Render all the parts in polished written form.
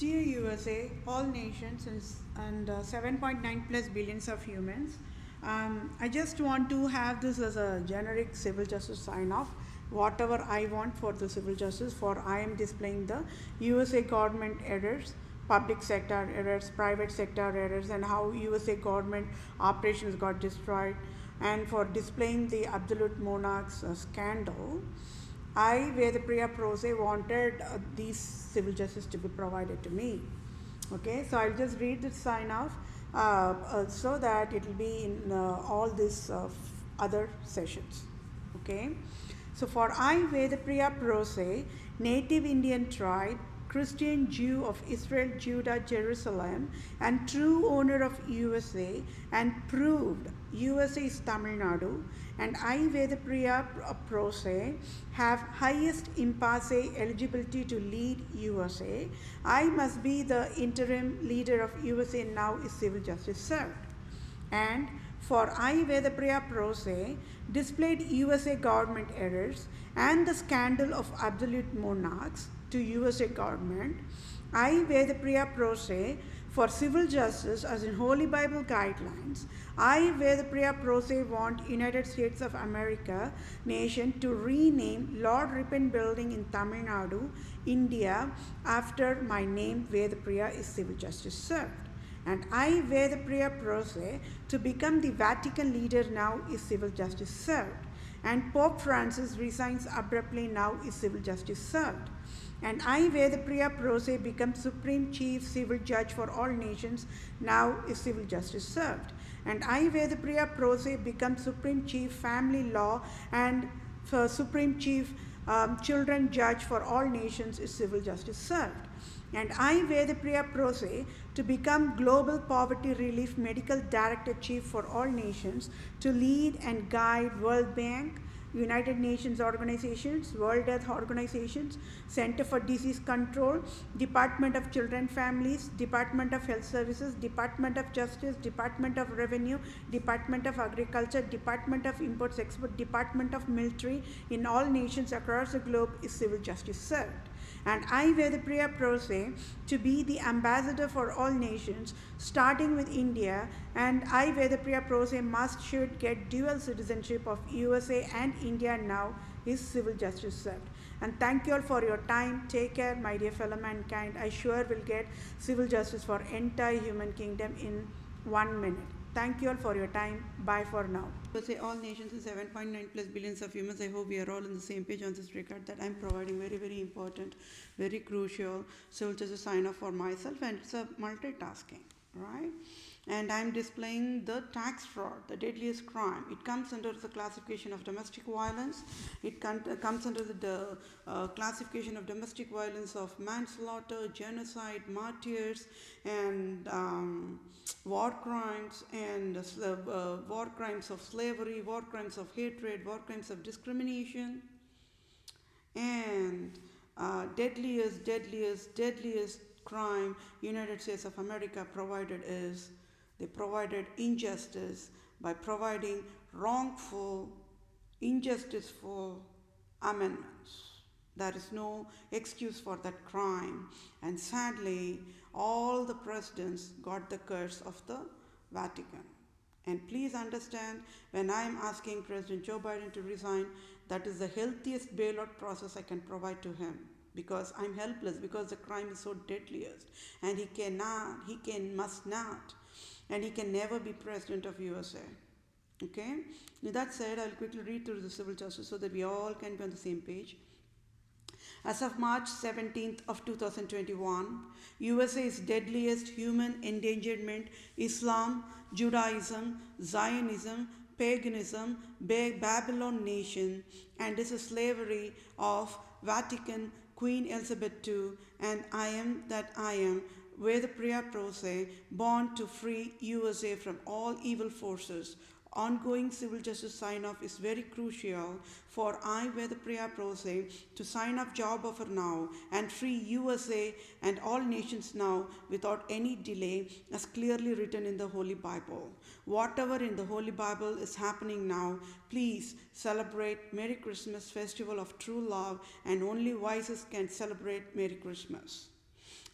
Dear USA, all nations and 7.9 plus billions of humans, I just want to have this as a generic civil justice sign off. Whatever I want for the civil justice, for I am displaying the USA government errors, public sector errors, private sector errors, and how USA government operations got destroyed, and for displaying the absolute monarchs scandal. I, Vedapriya Prose, wanted these civil justice to be provided to me. Okay, so I'll just read the sign off so that it will be in all these other sessions. Okay, so for I, Vedapriya Prose, native Indian tribe, Christian Jew of Israel, Judah, Jerusalem, and true owner of USA, and proved USA is Tamil Nadu, and I, Vedapriya Prose, have highest impasse eligibility to lead USA. I must be the interim leader of USA now is civil justice served. And for I, Vedapriya Prose, displayed USA government errors and the scandal of absolute monarchs to USA government. I, Vedapriya Prose, for civil justice as in Holy Bible guidelines. I, Vedapriya Prose, want United States of America nation to rename Lord Ripon Building in Tamil Nadu, India, after my name Vedapriya is civil justice served. And I, Vedapriya Prose, to become the Vatican leader now is civil justice served. And Pope Francis resigns abruptly now is civil justice served. And I, Vedapriya Prose, become Supreme Chief Civil Judge for all nations, now is civil justice served. And I, Vedapriya Prose, become Supreme Chief Family Law and Supreme Chief Children Judge for all nations is civil justice served. And I, Vedapriya Prose, to become Global Poverty Relief Medical Director Chief for all nations, to lead and guide World Bank, United Nations organizations, World Health Organizations, Center for Disease Control, Department of Children Families, Department of Health Services, Department of Justice, Department of Revenue, Department of Agriculture, Department of Imports Export, Department of Military in all nations across the globe is civil justice served. And I, Vedapriya Prose, to be the ambassador for all nations, starting with India, and I, Vedapriya Prose, should get dual citizenship of USA and India now is civil justice served. And thank you all for your time. Take care, my dear fellow mankind. I sure will get civil justice for entire human kingdom in 1 minute. Thank you all for your time. Bye for now. Say all nations and 7.9 plus billions of humans. I hope we are all on the same page on this record that I'm providing very, very important, very crucial. So just a sign off for myself, and it's a multitasking, right? And I'm displaying the tax fraud, the deadliest crime. It comes under the classification of domestic violence. It comes under the classification of domestic violence of manslaughter, genocide, martyrs, and war crimes, and war crimes of slavery, war crimes of hatred, war crimes of discrimination, and deadliest crime United States of America provided is they provided injustice by providing wrongful, injusticeful amendments. There is no excuse for that crime, and sadly, all the presidents got the curse of the Vatican. And please understand, when I am asking President Joe Biden to resign, that is the healthiest bailout process I can provide to him, because I'm helpless, because the crime is so deadliest, and must not, and he can never be president of USA. Okay? With that said, I'll quickly read through the civil justice so that we all can be on the same page. As of March 17th of 2021, USA's deadliest human endangerment: Islam, Judaism, Zionism, paganism, Babylon nation, and this is slavery of Vatican Queen Elizabeth II, and I am that I am, Vedapriya Prose, born to free USA from all evil forces. Ongoing civil justice sign-off is very crucial for I, Vedapriya Prose, to sign off job offer now and free USA and all nations now without any delay, as clearly written in the Holy Bible. Whatever in the Holy Bible is happening now, please celebrate Merry Christmas, festival of true love, and only wisest can celebrate Merry Christmas.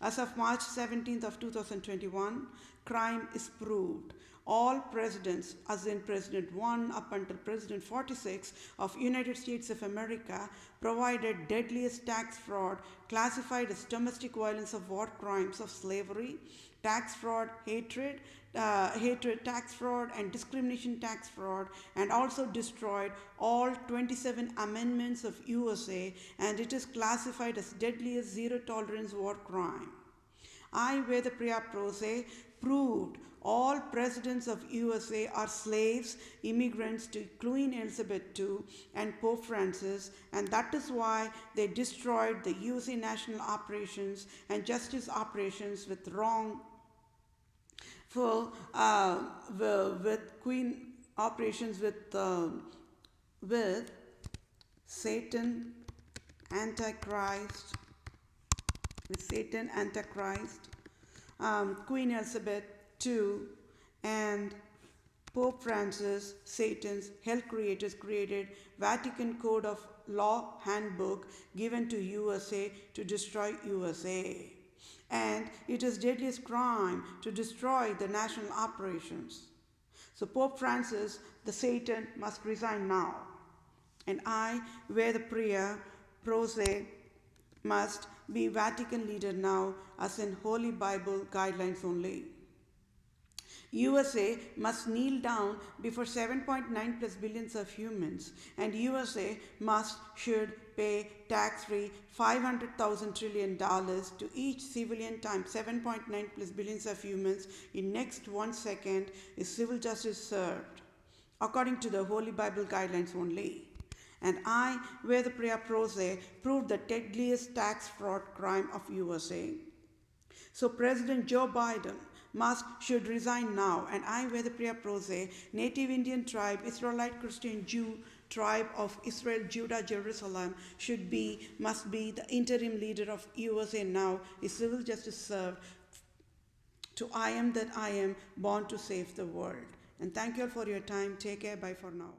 As of March 17th of 2021, crime is proved. All presidents, as in President 1 up until President 46 of United States of America, provided deadliest tax fraud classified as domestic violence of war crimes of slavery, tax fraud, hatred, tax fraud, and discrimination tax fraud, and also destroyed all 27 amendments of USA, and it is classified as deadliest zero tolerance war crime. I, Vedapriya Prose, proved all presidents of USA are slaves, immigrants to Queen Elizabeth II and Pope Francis, and that is why they destroyed the USA national operations and justice operations with Queen operations with Satan, Antichrist, Queen Elizabeth II, and Pope Francis, Satan's hell creators, created Vatican Code of Law Handbook given to USA to destroy USA. And it is deadliest crime to destroy the national operations. So Pope Francis, the Satan, must resign now. And I, Vedapriya Prose, must be Vatican leader now, as in Holy Bible guidelines only. USA must kneel down before 7.9 plus billions of humans, and USA should pay tax-free $500,000 trillion to each civilian times 7.9 plus billions of humans in next 1 second is civil justice served, according to the Holy Bible guidelines only. And I, Vedapriya Prose, proved the deadliest tax fraud crime of USA. So President Joe Biden should resign now, and I, Vedapriya Prose, native Indian tribe, Israelite Christian Jew tribe of Israel, Judah, Jerusalem, must be the interim leader of USA now, is civil justice served to I am that I am, born to save the world. And thank you all for your time. Take care. Bye for now.